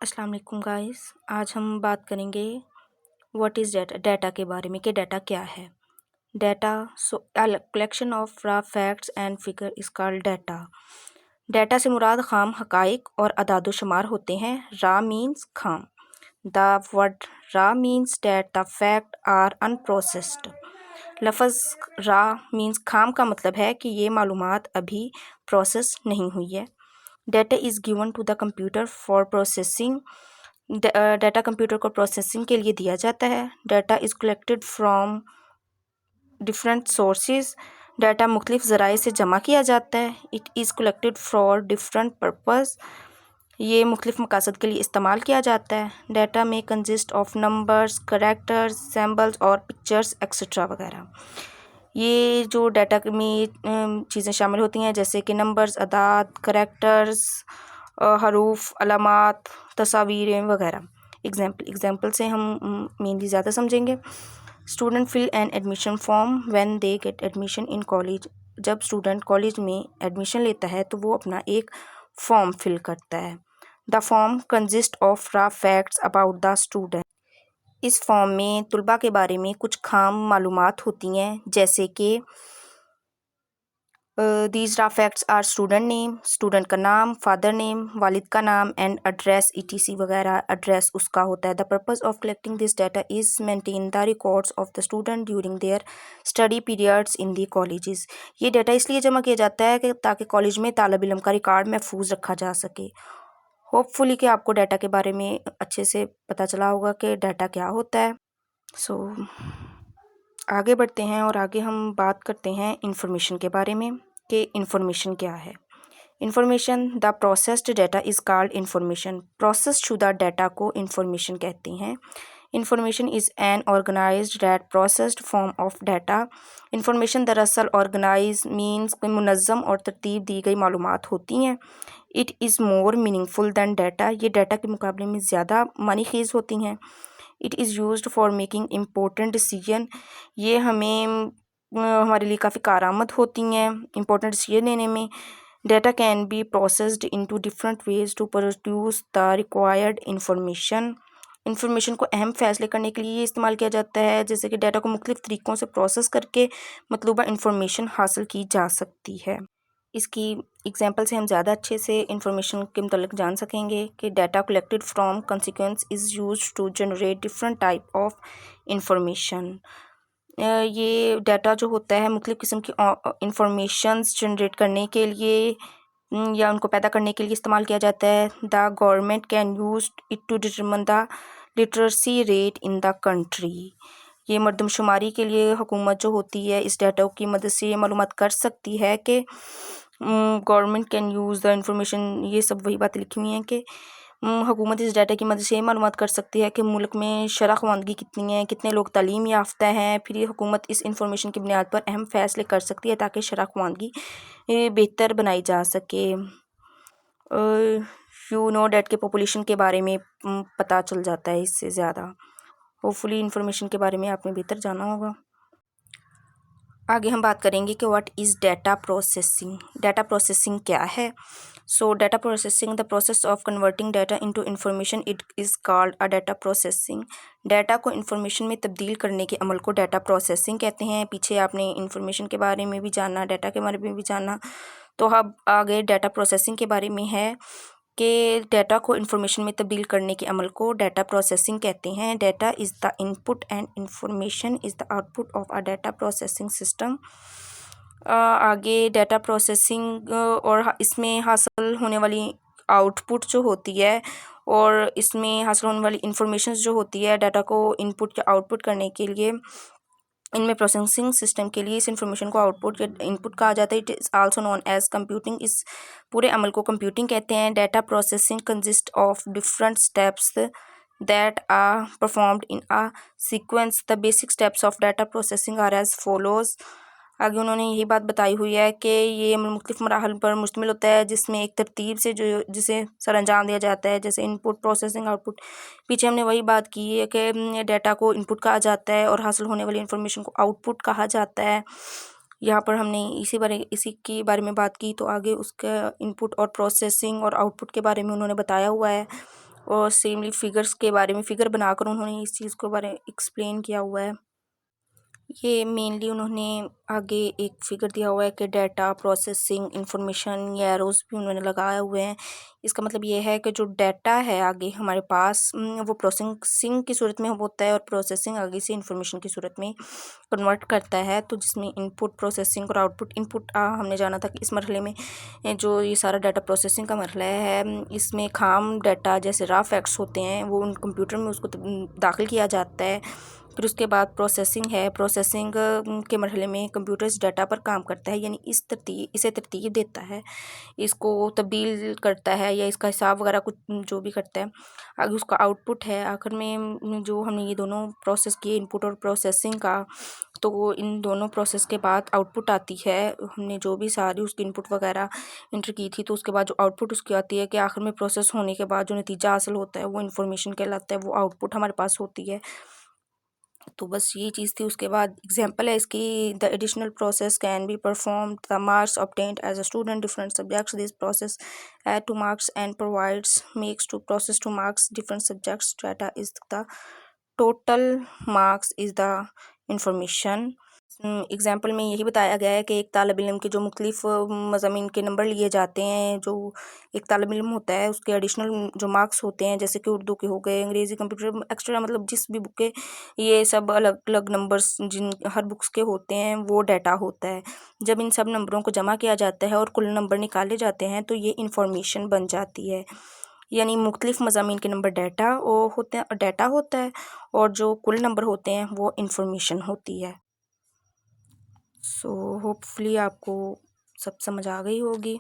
अस्सलाम वालेकुम गाइस। आज हम बात करेंगे व्हाट इज़ डाटा, डाटा के बारे में कि डाटा क्या है। Data collection of raw facts and figure is called data. Data से मुराद खाम हकाइक और अदाद शुमार होते हैं। रॉ मीन्स खाम। The word raw means that the fact are unprocessed. लफ्ज़ रॉ मीन्स खाम का मतलब है कि ये मालूमात अभी प्रोसेस नहीं हुई है। Data is given to the computer for processing. Data computer को प्रोसेसिंग के लिए दिया जाता है। Data is collected from different sources. Data मुख्तलिफ ज़राए से जमा किया जाता है। It is collected for different purpose. ये मुख्तलिफ मकासद के लिए इस्तेमाल किया जाता है। डाटा में consist of numbers, characters, symbols और पिक्चर्स एक्सेट्रा वगैरह। ये जो डाटा में चीज़ें शामिल होती हैं जैसे कि नंबर्स, अदाद, करैक्टर्स, हरूफ, अलामात, तस्वीरें वगैरह। एग्जाम्पल से हम मेनली ज़्यादा समझेंगे। Student fill an admission form when they get admission in college. जब स्टूडेंट कॉलेज में एडमिशन लेता है तो वो अपना एक फॉर्म फिल करता है। The form consist of raw facts about the student. इस फॉर्म में तुलबा के बारे में कुछ खाम मालूमात होती हैं जैसे कि these raw facts are student name, student का नाम, फादर नेम, वालिद का नाम एंड एड्रेस ETC वगैरह। एड्रेस उसका होता है। The purpose of collecting this data is maintain the records of the student during their study periods in the colleges. ये डाटा इसलिए जमा किया जाता है कि ताकि कॉलेज में तालिब इल्म का रिकॉर्ड महफूज रखा जा सके। होपफुली कि आपको डाटा के बारे में अच्छे से पता चला होगा कि डाटा क्या होता है। आगे बढ़ते हैं और आगे हम बात करते हैं इंफॉर्मेशन के बारे में कि इंफॉर्मेशन क्या है। Information the processed data is called information. Process शुदा डाटा को इंफॉर्मेशन कहते हैं। Information is an organized that processed form of data. Information दरअसल ऑर्गेनाइज मीन्स मुनज़्ज़म और तरतीब दी गई मालूमात होती हैं। It is more meaningful than data. ये डाटा के मुकाबले में ज़्यादा मानी खेज़ होती हैं। It is used for making important decision. ये हमें हमारे लिए काफ़ी कारआमद होती हैं इम्पोर्टेंट डिसीजन लेने में। Data can be processed into different ways to produce the required information. Information को अहम फैसले करने के लिए ये इस्तेमाल किया जाता है जैसे कि डाटा को मुख्तलिफ तरीक़ों से प्रोसेस करके मतलूबा इंफॉर्मेशन हासिल की जा सकती है। इसकी एग्जांपल से हम ज़्यादा अच्छे से इंफॉर्मेशन के मतलब जान सकेंगे कि data collected from consequence is used to generate different type of information. ये डाटा जो होता है मुख्तलिफ किस्म की इंफॉर्मेशंस जनरेट करने के लिए या उनको पैदा करने के लिए इस्तेमाल किया जाता है। The government can use it to determine the literacy rate in the country. ये मरदमशुमारी के लिए हुकूमत जो होती है इस डाटा की मदद से ये मालूमात कर सकती है कि government can use the information. ये सब वही बातें लिखी हुई हैं कि हुकूमत इस डाटा की मदद से ये मालूमात कर सकती है कि मुल्क में शरह ख़वानगी कितनी है, कितने लोग तालीम याफ्ता हैं। फिर ये हुकूमत इस इंफॉर्मेशन की बुनियाद पर अहम फ़ैसले कर सकती है ताकि शरह ख़वानगी बेहतर बनाई जा सके। यू नो डैट के पॉपुलेशन के बारे में पता चल जाता है इससे ज़्यादा। होपफुली इंफॉर्मेशन के बारे में आपने बेहतर जाना होगा। आगे हम बात करेंगे कि what is data processing. Data processing क्या है। सो data processing the process of converting data into information it is called a data processing. Data को इंफॉर्मेशन में तब्दील करने के अमल को डाटा प्रोसेसिंग कहते हैं। पीछे आपने इंफॉर्मेशन के बारे में भी जाना, डाटा के बारे में भी जाना, तो अब आगे डाटा प्रोसेसिंग के बारे में है कि डाटा को इंफॉर्मेशन में तब्दील करने के अमल को डाटा प्रोसेसिंग कहते हैं। Data is the input and information is the output of a data processing system. आगे डाटा प्रोसेसिंग और इसमें हासिल होने वाली आउटपुट जो होती है और इसमें हासिल होने वाली इंफॉर्मेशन जो होती है डाटा को इनपुट या आउटपुट करने के लिए इनमें प्रोसेसिंग सिस्टम के लिए इस इंफॉर्मेशन को आउटपुट या इनपुट कहा जाता है। It is also known as computing. इस पूरे अमल को कंप्यूटिंग कहते हैं। Data processing consist of different steps that are performed in a sequence. The basic steps of data processing are as follows. आगे उन्होंने यही बात बताई हुई है कि ये मुख्तलिफ मराहल पर मुश्तमिल होता है जिसमें एक तरतीब से जो जिसे सर अंजाम दिया जाता है जैसे इनपुट, प्रोसेसिंग, आउटपुट। पीछे हमने वही बात की है कि डाटा को इनपुट कहा जाता है और हासिल होने वाली इंफॉर्मेशन को आउटपुट कहा जाता है। यहाँ पर हमने इसी के बारे में बात की, तो आगे उसका इनपुट और प्रोसेसिंग और आउटपुट के बारे में उन्होंने बताया हुआ है। और सेमली फिगर्स के बारे में फिगर बनाकर उन्होंने इस चीज़ के बारे में एक्सप्लेन किया हुआ है। ये मेनली उन्होंने आगे एक फिगर दिया हुआ है कि डाटा प्रोसेसिंग इंफॉर्मेशन या एरोज भी उन्होंने लगाए हुए हैं। इसका मतलब ये है कि जो डाटा है आगे हमारे पास वो प्रोसेसिंग की सूरत में होता है और प्रोसेसिंग आगे से इंफॉर्मेशन की सूरत में कन्वर्ट करता है। तो जिसमें इनपुट प्रोसेसिंग और आउटपुट इनपुट हमने जाना था कि इस मरहले में जो ये सारा डाटा प्रोसेसिंग का मरहला है इसमें खाम डाटा जैसे रॉ फैक्ट्स होते हैं वो उन कंप्यूटर में उसको दाखिल किया जाता है। फिर उसके बाद प्रोसेसिंग है। प्रोसेसिंग के मरहले में कंप्यूटर इस डाटा पर काम करता है, यानी इसे तरतीब देता है, इसको तब्दील करता है या इसका हिसाब वगैरह कुछ जो भी करता है। आगे उसका आउटपुट है। आखिर में जो हमने ये दोनों प्रोसेस किए इनपुट और प्रोसेसिंग का, तो इन दोनों प्रोसेस के बाद आउटपुट आती है। हमने जो भी सारी उसकी इनपुट वगैरह इंटर की थी, तो उसके बाद जो आउटपुट उसकी आती है कि आखिर में प्रोसेस होने के बाद जो नतीजा हासिल होता है वो इन्फॉर्मेशन कहलाता है, वो आउटपुट हमारे पास होती है। तो बस ये चीज़ थी। उसके बाद एग्जांपल है इसकी, the additional process can be performed, the marks obtained as a student different subjects, this process add to marks and provides makes to process to marks different subjects, data is the total, marks is the information. Example में यही बताया गया है कि एक तालब इल्म के जो मुख्तलिफ मज़ामीन के नंबर लिए जाते हैं, जो एक तालब इल्म होता है उसके एडिशनल जो मार्क्स होते हैं, जैसे कि उर्दू के हो गए, अंग्रेज़ी, कंप्यूटर एक्स्ट्रा, मतलब जिस भी बुक के ये सब अलग अलग नंबर्स जिन हर बुक्स के होते हैं वो डाटा होता है। जब इन सब नंबरों को जमा किया जाता है और कुल नंबर निकाले जाते हैं तो ये इंफॉर्मेशन बन जाती है। यानी मुख्तलिफ मज़ामीन के नंबर डाटा होता है और जो कुल नंबर होते हैं वो इंफॉर्मेशन होती है। सो होपफुली आपको सब समझ आ गई होगी।